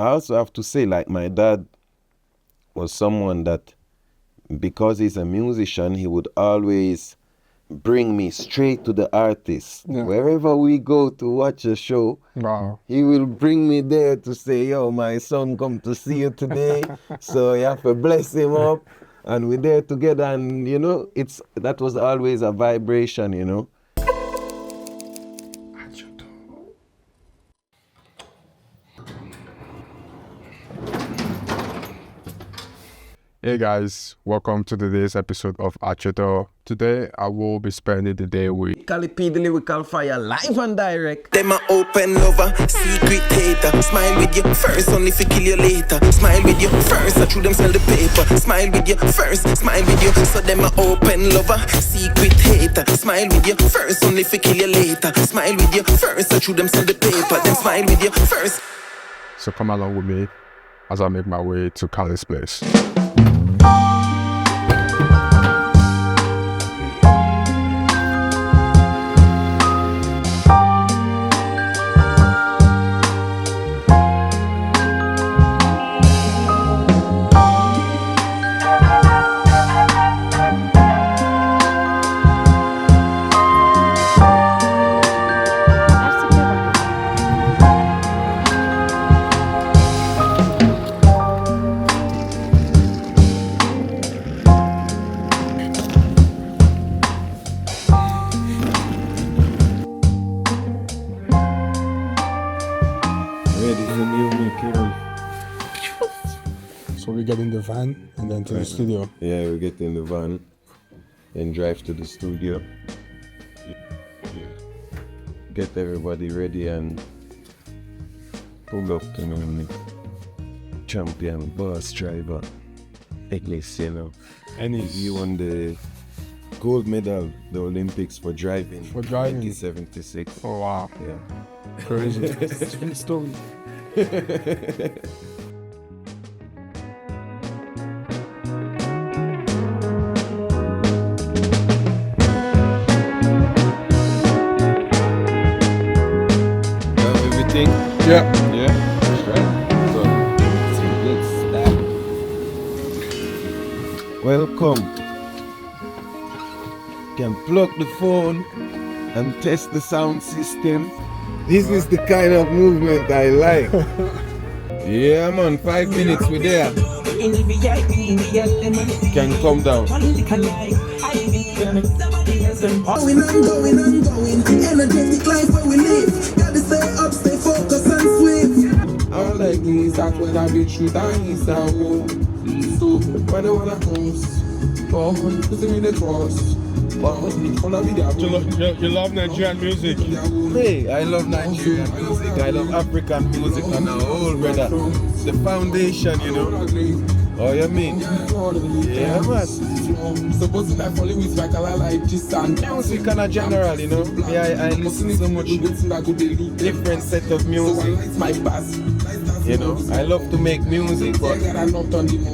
I also have to say, like, my dad was someone that, because he's a musician, he would always bring me straight to the artist. Yeah. Wherever we go to watch a show, Wow. he will bring me there to say, yo, my son come to see you today, so you have to bless him up. And we're there together, and that was always a vibration. Hey guys, welcome to today's episode of Acheto. Today I will be spending the day with Cali P, the lyrical fire, live and direct. Them a open lover, secret hater. Smile with you first, only fi kill you later. Smile with you first, I through them sell the paper. Smile with you first, smile with you. So them a open lover, secret hater. Smile with you first, only fi kill you later. Smile with you first, I through them sell the paper. Them smile with you first. So come along with me as I make my way to Cali's place. Ready for music, So we get in the van and then to the studio. Yeah, we get in the van and drive to the studio. Get everybody ready and pull up to me. Champion, boss driver, Eglis, And He won the gold medal, the Olympics for driving. For driving? 1976. Oh wow, Yeah. crazy. It's a good story. Have everything? Yeah. Yeah. That's right. So, let's start. Welcome. Can plug the phone and test the sound system. This is the kind of movement I like. Yeah, man, 5 minutes we're there. Can come down. Going and going and going. Energetic life where we live. Gotta stay up, stay focused and swift. I like these that when I be true, that is how so when I wanna cross, oh, put me the cross. You love Nigerian music. Hey, I love Nigerian music. I love African music and the whole brother. The foundation, Oh, you mean? Yeah, man. Suppose that follow with like I like this and Music in a general, Yeah, I listen so much different set of music. my past. I love to make music, but it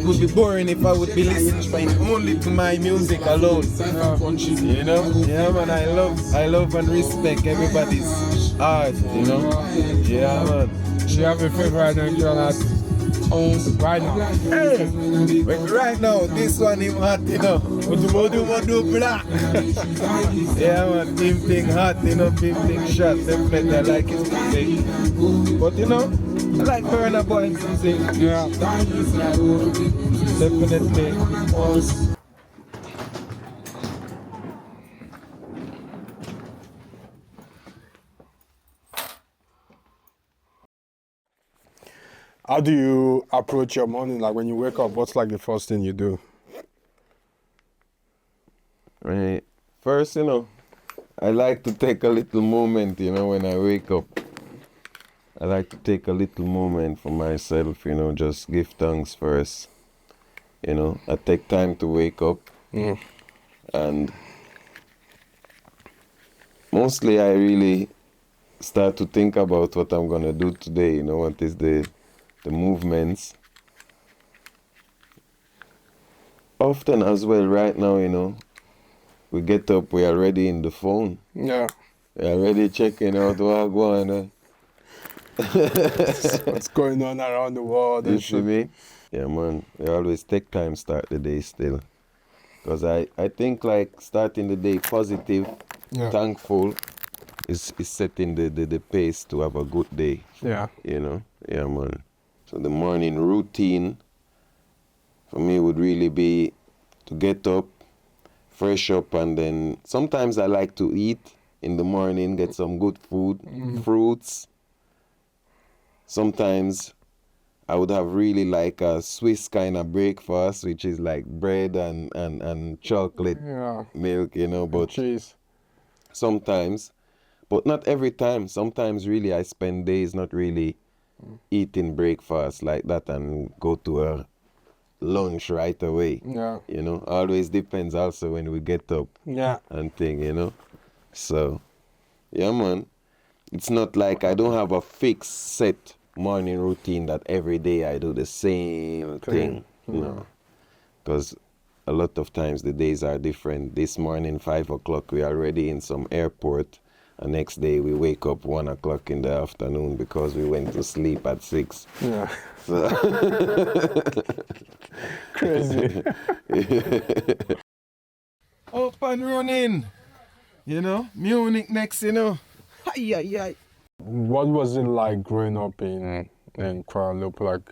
would be boring if I would be listening only to my music alone. Yeah, man, I love and respect everybody's art, Yeah, man. Do you have a favorite Nigerian artist? Right now. Hey, but right now, this one him hot, Modu black. Yeah, man, him thing hot, him thing shot. Definitely I like his music. But I like Burna Boy's music. Yeah. Definitely. How do you approach your morning? Like when you wake up, what's like the first thing you do? Right. First, I like to take a little moment, when I wake up. I like to take a little moment for myself, just give thanks first. I take time to wake up. And mostly I really start to think about what I'm going to do today, what is the movements. Often as well, right now, we get up, we are already in the phone. Yeah. We are already checking out what going on. What's going on around the world You and see shit. me? Yeah, man. We always take time start the day still. Because I think like starting the day positive, Yeah. thankful, is setting the pace to have a good day. Yeah. You know? Yeah, man. So the morning routine for me would really be to get up, fresh up, and then sometimes I like to eat in the morning, get some good food, fruits. Sometimes I would have really like a Swiss kind of breakfast, which is like bread and chocolate Yeah. milk, you know, but Cheese. sometimes, but not every time. Sometimes really I spend days not really eating breakfast like that and go to a lunch right away. Yeah. You know, always depends also when we get up Yeah. and thing, you know. So, yeah, man. It's not like I don't have a fixed set morning routine that every day I do the same thing. No. Because a lot of times the days are different. This morning, 5 o'clock, we are already in some airport. And next day we wake up 1 o'clock in the afternoon because we went to sleep at 6. Yeah. So Crazy. up and running. You know, Munich next, you know. Ay, ay, ay. What was it like growing up in Kuala Lumpur? Like,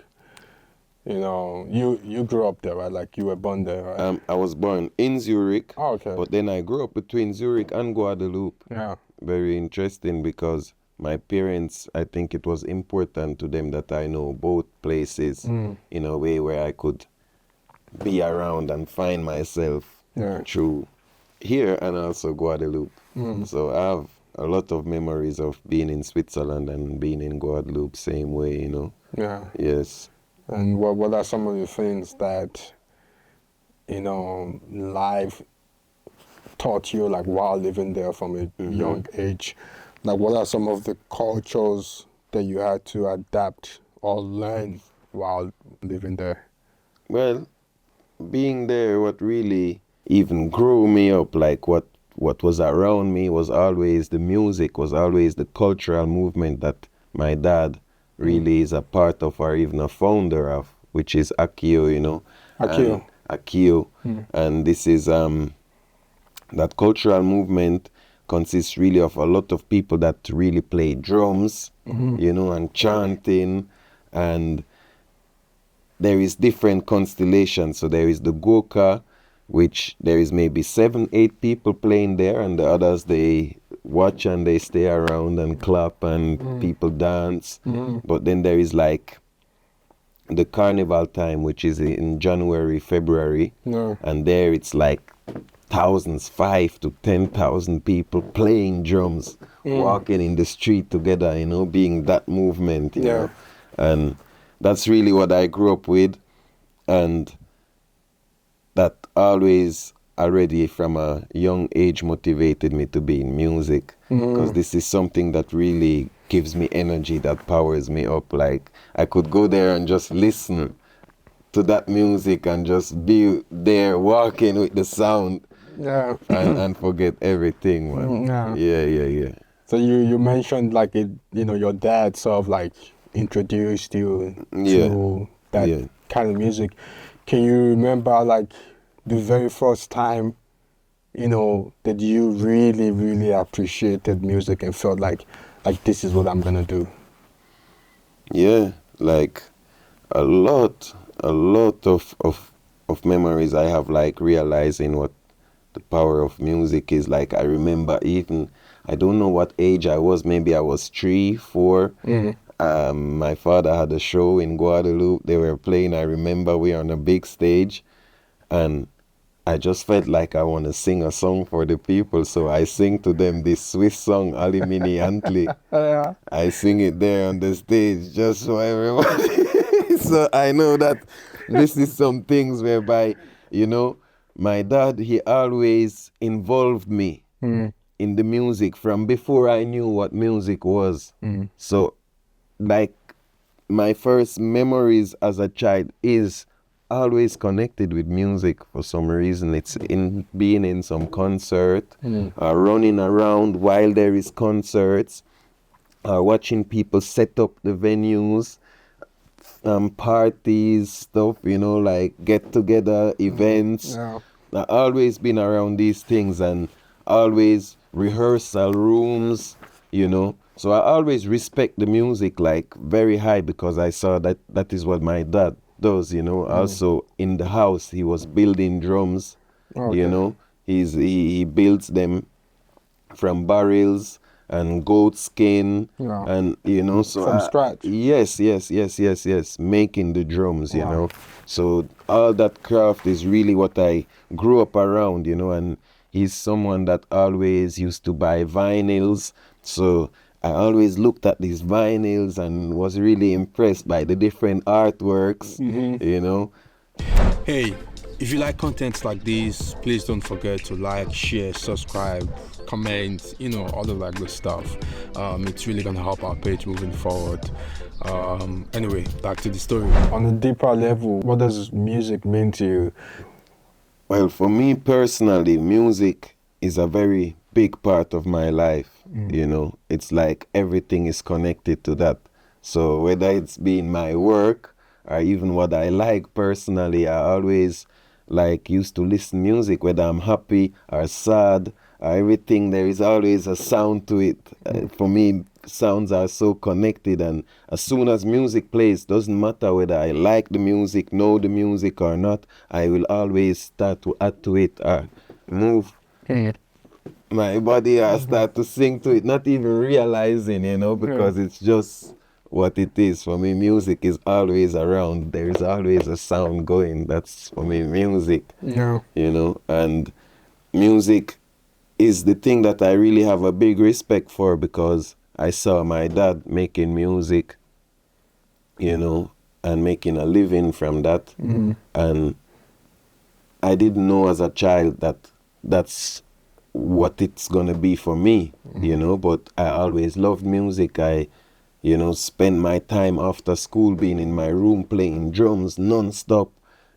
you know, you grew up there, right? Like you were born there, right? I was born in Zurich, Oh, okay. but then I grew up between Zurich and Guadeloupe. Yeah. Very interesting because my parents, I think it was important to them that I know both places in a way where I could be around and find myself through here and also Guadeloupe. So I have a lot of memories of being in Switzerland and being in Guadeloupe, same way, you know. Yeah. Yes. And what are some of the things that, you know, life taught you, like while living there from a young age? Like, what are some of the cultures that you had to adapt or learn while living there? Well, being there, what really even grew me up, like what was around me was always the music, was always the cultural movement that my dad really is a part of or even a founder of, which is Akio, you know. Akio. Akio. And this is that cultural movement consists really of a lot of people that really play drums, you know, and chanting, and there is different constellations. So there is the Goka, which there is maybe 7, 8 people playing there, and the others, they watch and they stay around and clap and people dance. But then there is like the carnival time, which is in January, February, and there it's like thousands, 5 to 10,000 people playing drums, walking in the street together, you know, being that movement, you know. And that's really what I grew up with, and that always already from a young age motivated me to be in music, because this is something that really gives me energy, that powers me up. Like I could go there and just listen to that music and just be there walking with the sound and forget everything, man. Yeah. So you mentioned like it, you know, your dad sort of like introduced you to that kind of music. Can you remember like the very first time, you know, that you really, really appreciated music and felt like this is what I'm gonna do? Yeah, like a lot of memories I have, like realizing what the power of music is. Like I remember even, I don't know what age I was, maybe I was 3, 4. My father had a show in Guadeloupe. They were playing, I remember we were on a big stage, and I just felt like I want to sing a song for the people. So I sing to them this Swiss song, Ali Mini Antli. I sing it there on the stage just so everybody. So I know that this is some things whereby, you know, my dad, he always involved me in the music from before I knew what music was. So like my first memories as a child is always connected with music for some reason. It's in being in some concert, running around while there is concerts, watching people set up the venues, parties, stuff, like get together events. Yeah. I've always been around these things, and always rehearsal rooms, So I always respect the music like very high, because I saw that is what my dad does, Also in the house he was building drums, Okay. He builds them from barrels and goat skin, Yeah. and so From scratch. yes, making the drums, Wow. So all that craft is really what I grew up around, and he's someone that always used to buy vinyls, so I always looked at these vinyls and was really impressed by the different artworks, Hey, if you like content like this, please don't forget to like, share, subscribe, comment, all of that good stuff. It's really gonna help our page moving forward. Anyway, back to the story. On a deeper level, what does music mean to you? Well, for me personally, music is a very big part of my life. It's like everything is connected to that. So whether it's been my work or even what I like personally, I always used to listen music, whether I'm happy or sad or everything. There is always a sound to it. For me, sounds are so connected, and as soon as music plays, doesn't matter whether I like the music, know the music or not, I will always start to add to it or move my body or start to sing to it, not even realizing, because it's just what it is. For me, music is always around. There is always a sound going. That's for me music. Yeah. And music is the thing that I really have a big respect for, because I saw my dad making music, and making a living from that. And I didn't know as a child that that's what it's going to be for me, but I always loved music. I, spent my time after school being in my room playing drums non-stop.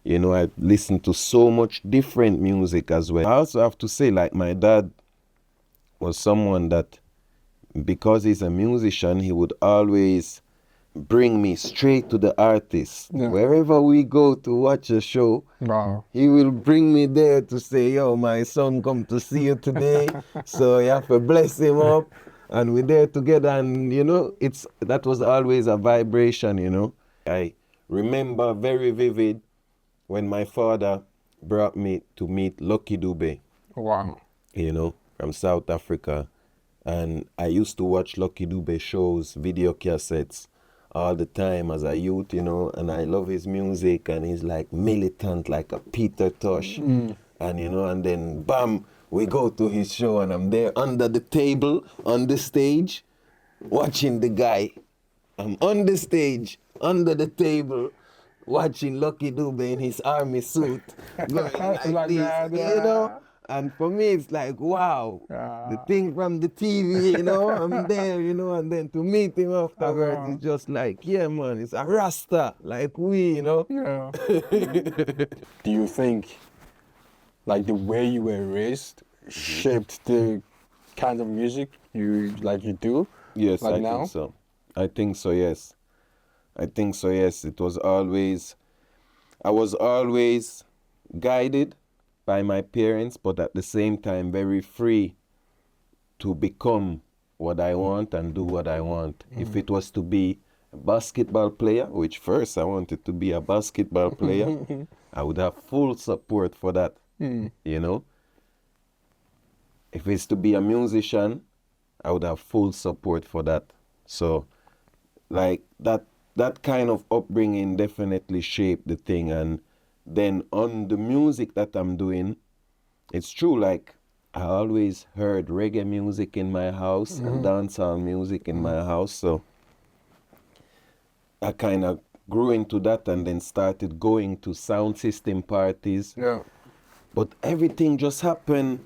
I listened to so much different music as well. I also have to say, like, my dad was someone that, because he's a musician, he would always bring me straight to the artist. Yeah. Wherever we go to watch a show, Wow. he will bring me there to say, yo, my son come to see you today, so you have to bless him up. And we're there together, and that was always a vibration. I remember very vivid when my father brought me to meet Lucky Dube, Wow. from South Africa. And I used to watch Lucky Dube shows, video cassettes, all the time as a youth, and I love his music, and he's like militant, like a Peter Tosh. And, and then bam, we go to his show, and I'm there under the table, on the stage, watching the guy. I'm on the stage, under the table, watching Lucky Dube in his army suit, going like this, Yeah. And for me, it's like, wow, the thing from the TV, I'm there, and then to meet him afterwards, it's just like, yeah, man, it's a Rasta, like we, Yeah. Do you think, like, the way you were raised shaped the kind of music you do? Yes, like I now? think so. I think so, yes. It was always, I was always guided by my parents, but at the same time very free to become what I want and do what I want. If it was to be a basketball player, which first I wanted to be a basketball player, I would have full support for that, If it's to be a musician, I would have full support for that. So, like, that kind of upbringing definitely shaped the thing. And then on the music that I'm doing, it's true, like, I always heard reggae music in my house and dancehall music in my house, so I kind of grew into that and then started going to sound system parties. Yeah. But everything just happened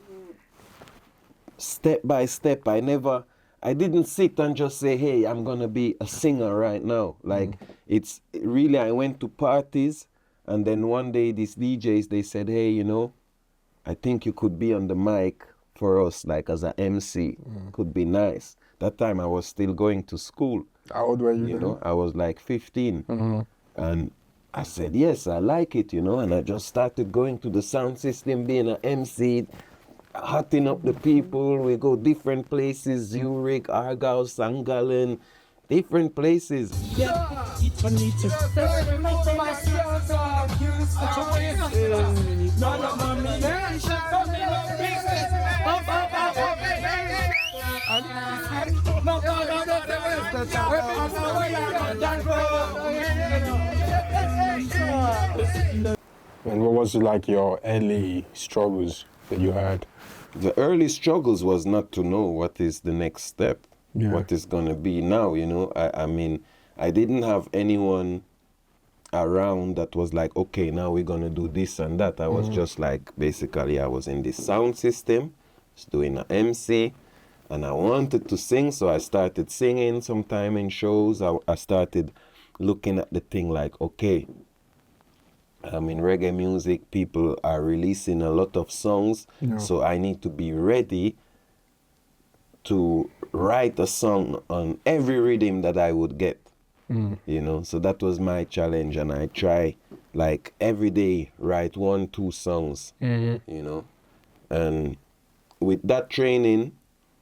step by step. I didn't sit and just say, hey, I'm gonna be a singer right now. Like, it's really, I went to parties, and then one day these DJs, they said, hey, I think you could be on the mic for us, like as an MC. Could be nice. that time I was still going to school. How old were you You then? know, I was like 15. Mm-hmm. And I said, yes, I like it, you know, and I just started going to the sound system, being an MC, hotting up the people. We go different places, Zurich, Argyle, St. Gallen, different places. And what was like your early struggles that you had? The early struggles was not to know what is the next step, Yeah. what is going to be now, you know. I mean, I didn't have anyone around that was like, okay, now we're going to do this and that. I was just like, basically, I was in this sound system, just doing an MC, and I wanted to sing, so I started singing sometime in shows. I started looking at the thing like, okay, in reggae music, people are releasing a lot of songs, so I need to be ready to write a song on every rhythm that I would get. You know, so that was my challenge, and I try like every day write 1-2 songs. You know, and with that training,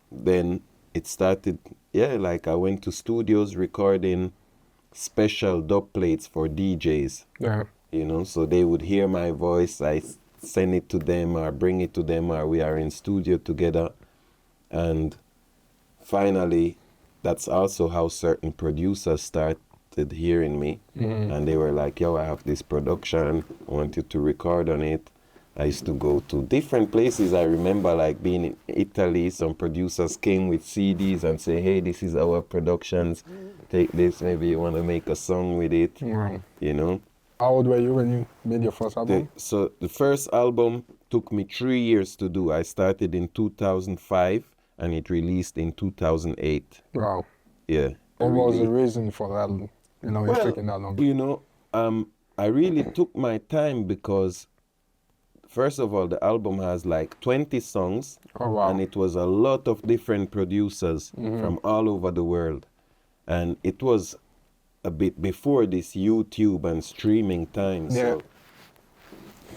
then it started. Yeah, like I went to studios recording special dub plates for DJs. Yeah. You know, so they would hear my voice. I send it to them or bring it to them, or we are in studio together, and finally, that's also how certain producers started hearing me. And they were like, yo, I have this production, I want you to record on it. I used to go to different places. I remember like being in Italy, some producers came with CDs and say, hey, this is our productions, take this, maybe you want to make a song with it. Wow. You know. How old were you when you made your first album? So the first album took me 3 years to do. I started in 2005 and it released in 2008. Wow. Yeah. What was the reason for that? You know, it's taking that long. You know, I really took my time because, first of all, the album has like 20 songs. Oh, wow. And it was a lot of different producers from all over the world. And it was a bit before this YouTube and streaming time. So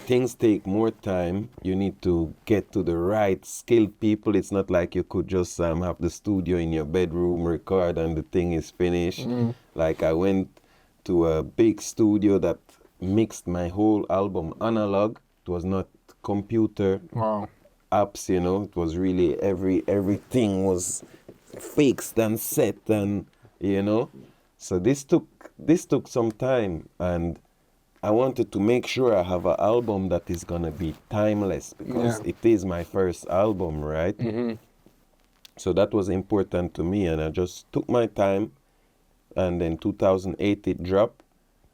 things take more time. You need to get to the right skilled people. It's not like you could just have the studio in your bedroom, record, and the thing is finished. Like I went to a big studio that mixed my whole album analog. It was not computer apps, you know. It was really everything was fixed and set, and you know. So this took some time, and I wanted to make sure I have an album that is gonna be timeless, because it is my first album, right? So that was important to me, and I just took my time. And then 2008 it dropped,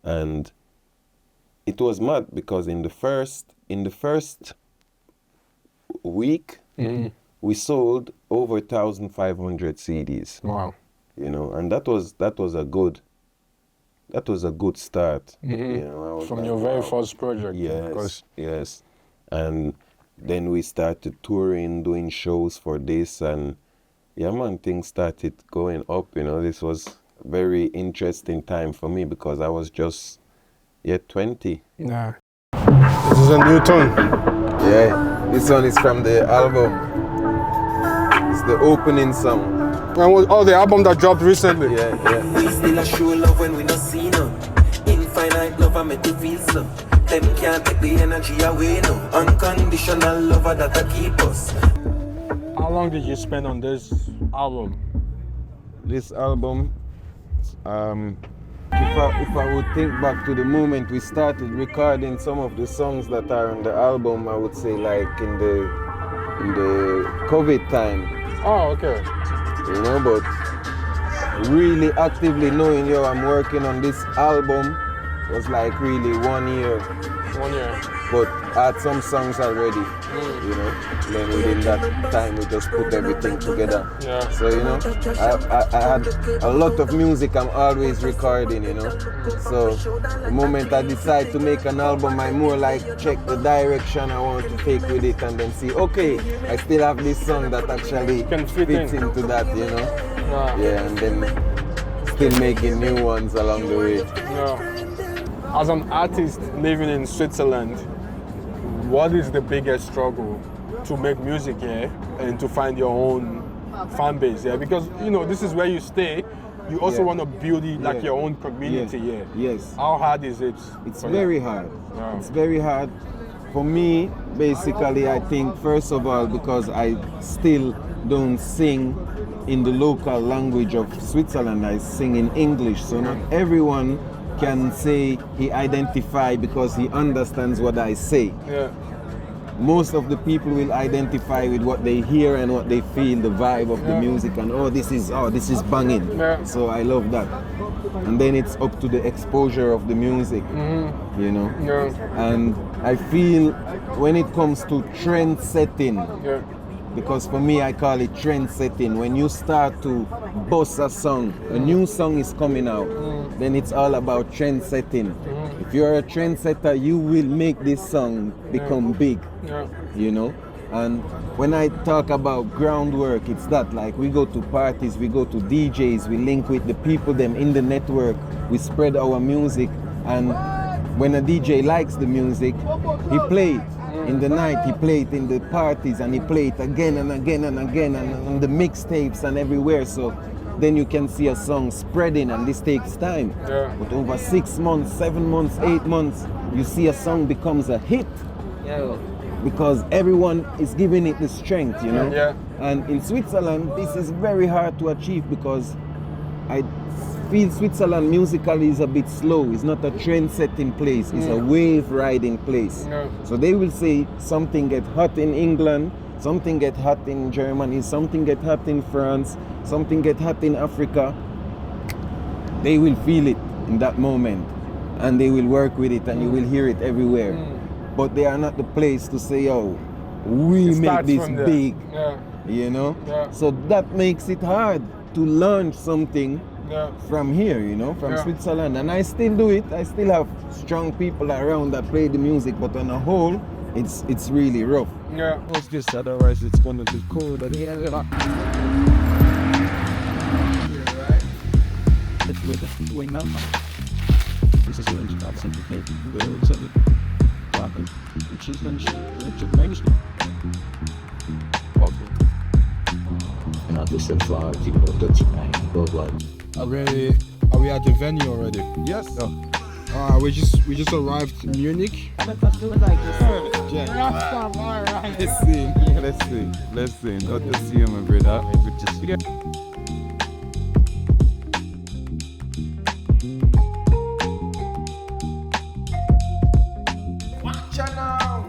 and it was mad because in the first week we sold over 1,500 CDs. Wow. You know, and that was a good start. You know, I was From like, your very wow. first project. Yes. And then we started touring, doing shows for this, and yeah, man, things started going up. You know, this was a very interesting time for me because I was just 20. Yeah. This is a new tune. Yeah, this one is from the album. It's the opening song. The album that dropped recently. Yeah. We still a show love when we not see none. Infinite love I make you feel so. Them can't take the energy away no. Unconditional lover that I keep us. How long did you spend on this album? This album, if I would think back to the moment we started recording some of the songs that are on the album, I would say like in the COVID time. Oh, okay. You know, but really actively knowing, yo, I'm working on this album was like really 1 year. 1 year. But I had some songs already, you know. Then within that time, we just put everything together. Yeah. So, you know, I had a lot of music I'm always recording, you know. So the moment I decide to make an album, I more like check the direction I want to take with it and then see, okay, I still have this song that actually Can fit fits in. into that, you know. Yeah, and then still making new ones along the way. Yeah. As an artist living in Switzerland, what is the biggest struggle to make music here and to find your own fan base here? Because this is where you stay. You also want to build it like your own community here. Yes. How hard is it? It's very hard. Yeah. It's very hard. For me, basically, I think first of all, because I still don't sing in the local language of Switzerland, I sing in English. So not everyone can say he identify because he understands what I say. Yeah. Most of the people will identify with what they hear and what they feel, the vibe of the music, and this is banging. Yeah. So I love that. And then it's up to the exposure of the music, Yeah. And I feel when it comes to trend setting, Yeah. because for me I call it trend setting, when you start to bust a song, a new song is coming out, then it's all about trend setting. If you're a trendsetter, you will make this song become big, And when I talk about groundwork, it's that, like, we go to parties, we go to DJs, we link with the people them in the network, we spread our music, and when a DJ likes the music, he play it. In the night, he play it in the parties, and he play it again and again and again, and on the mixtapes and everywhere. So then you can see a song spreading, and this takes time. Yeah. But over 6 months, 7 months, 8 months, you see a song becomes a hit. Yeah. Because everyone is giving it the strength, Yeah. And in Switzerland, this is very hard to achieve because I feel Switzerland musically is a bit slow. It's not a trend-setting place. It's a wave-riding place. Yeah. So they will say something get hot in England, something get hot in Germany, something get hot in France, something get hot in Africa. They will feel it in that moment, and they will work with it, and you will hear it everywhere. But they are not the place to say, we It make starts this from there. big, Yeah. Yeah. So that makes it hard to launch something from here, from Switzerland. And I still do it. I still have strong people around that play the music, but on a whole, it's really rough. Yeah. What's this? Otherwise, it's gonna be cold. This is really about something good. Something walking. She's gonna make Not just a fly, people dirty man, but what? Are we at the venue already? Yes. We just arrived in Munich. Let's do it like this. Let's see. Good to see you, my brother. Good to see you. Watch out now.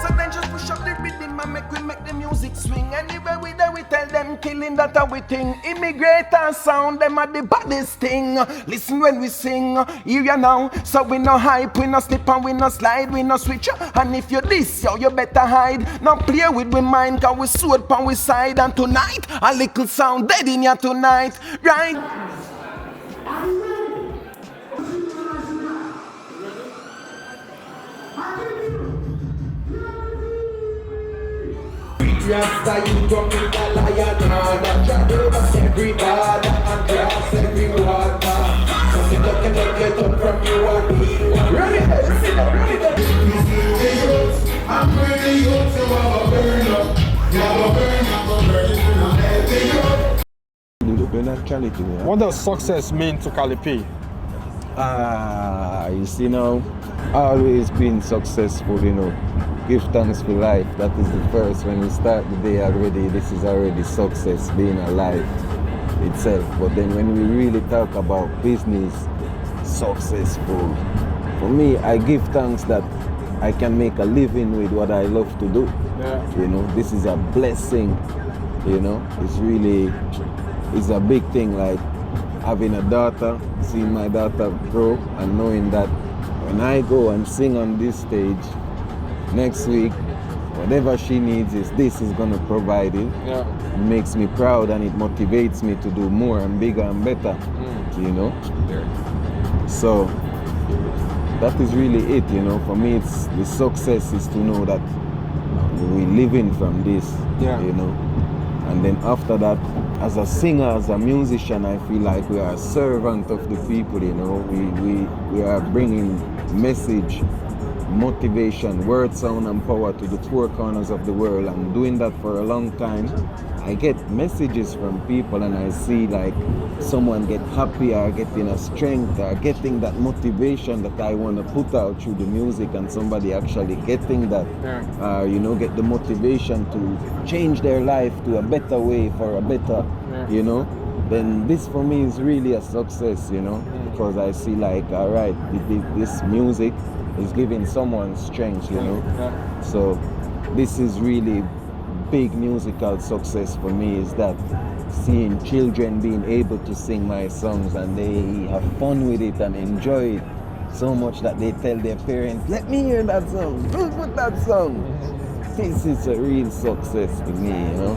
So then just push up the rhythm and make the music swing. Anywhere we there, we tell them killing that a we thing. Immigrator sound, them are the baddest thing. Listen when we sing, hear ya now. So we no hype, we no slip and we no slide, we no switch. And if you this, yo, you better hide. Now play with we mind, cause we sword pan we side. And tonight, a little sound dead in ya tonight, right? Rasta, you come with the lion order. Travel past every border and cross every water. Something that can get up from you and me. Ready? I'm ready to have a burn up. Have a burn up. What does success mean to Cali P? You see now, always been successful, Give thanks for life. That is the first. When we start the day already, this is already success, being alive itself. But then when we really talk about business, successful, for me, I give thanks that I can make a living with what I love to do. Yeah. This is a blessing, it's a big thing, like having a daughter, seeing my daughter grow, and knowing that when I go and sing on this stage, next week, whatever she needs this is gonna provide it. Yeah. It makes me proud, and it motivates me to do more and bigger and better, So that is really it, For me, it's the success is to know that we're living from this, And then after that, as a singer, as a musician, I feel like we are a servant of the people, you know. We are bringing message, motivation, word, sound and power to the four corners of the world. I'm doing that for a long time. I get messages from people and I see like someone get happy or getting a strength or getting that motivation that I want to put out through the music, and somebody actually getting that, you know, get the motivation to change their life to a better way for a better, you know, then this for me is really a success, you know, because I see like, all right, this music is giving someone strength, you know. So this is really big musical success for me, is that seeing children being able to sing my songs and they have fun with it and enjoy it so much that they tell their parents, let me hear that song, don't put that song. This is a real success to me, you know.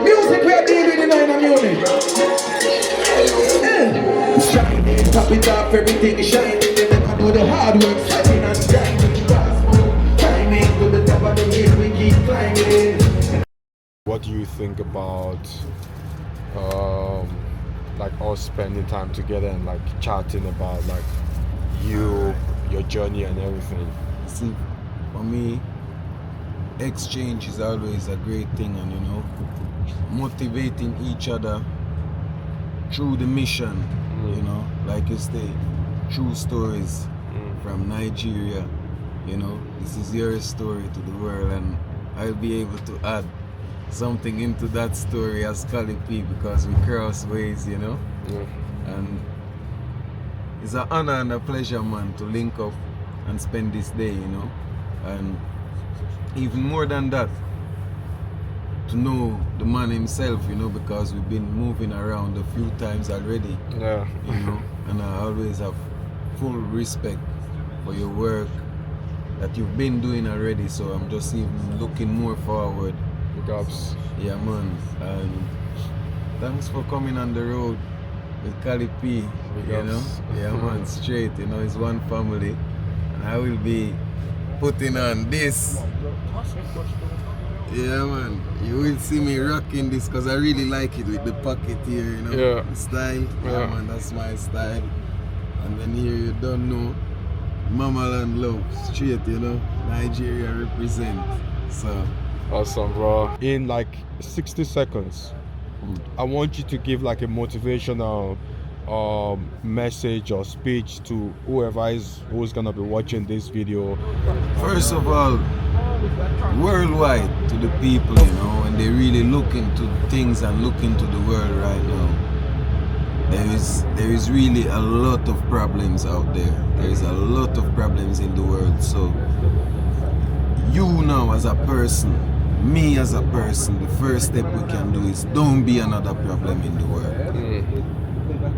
Music we are dealing in a music. Shining, top it off, everything is shining. They never do the hard work, fighting and grinding. Climbing to the top of the hill, we keep climbing. What do you think about like us spending time together and like chatting about like you, your journey and everything? See, for me, exchange is always a great thing, and you know, motivating each other through the mission, you know, like you say, true stories from Nigeria, you know, this is your story to the world, and I'll be able to add something into that story as Cali P, because we cross ways, you know. And it's an honor and a pleasure, man, to link up and spend this day, you know. And even more than that, to know the man himself, you know, because we've been moving around a few times already, you know, and I always have full respect for your work that you've been doing already, so I'm just even looking more forward. Yeah, man, and thanks for coming on the road with Cali P, you know. Yeah, man, straight, you know, it's one family, and I will be putting on this. Yeah, man, you will see me rocking this because I really like it with the pocket here, you know. The style. Yeah, man, that's my style. And then here you don't know, Mama Land Love, straight, you know, Nigeria represent. So awesome, bro. In like 60 seconds, I want you to give like a motivational message or speech to who's gonna be watching this video. First of all, worldwide, to the people, you know, when they really look into things and look into the world right now, there is really a lot of problems out there. There is a lot of problems in the world. So you now as a person, me as a person, the first step we can do is don't be another problem in the world.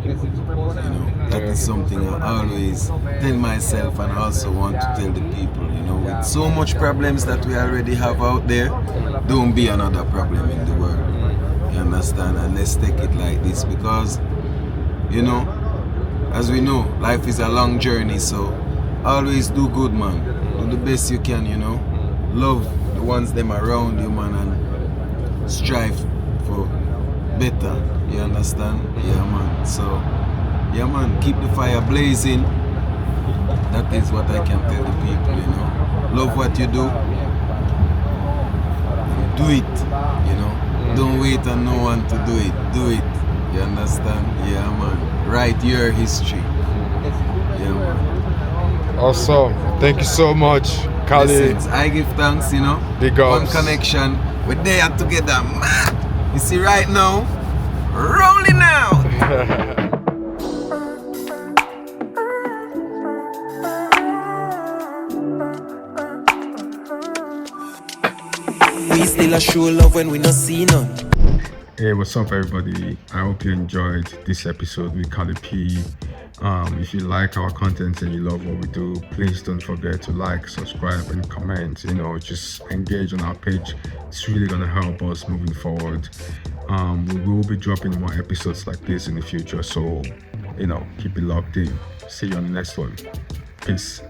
You know, that is something I always tell myself and also want to tell the people, you know, with so much problems that we already have out there, don't be another problem in the world. You understand? And let's take it like this, because, you know, as we know, life is a long journey, so always do good, man. Do the best you can, you know. Love the ones them around you, man, and strive for better. You understand? Yeah, man. So, yeah, man, keep the fire blazing. That is what I can tell the people, you know. Love what you do. Do it, you know. Don't wait on no one to do it. Do it. You understand? Yeah, man. Write your history. Yeah, man. Awesome. Thank you so much, Cali. Listen, I give thanks, you know. Big ups. One connection. We're there together, man. You see right now, rolling out. We still a show love when we not see none. Hey, what's up, everybody? I hope you enjoyed this episode with Cali P. If you like our content and you love what we do, please don't forget to like, subscribe, and comment. You know, just engage on our page. It's really gonna help us moving forward. We will be dropping more episodes like this in the future, so you know, keep it locked in. See you on the next one. Peace.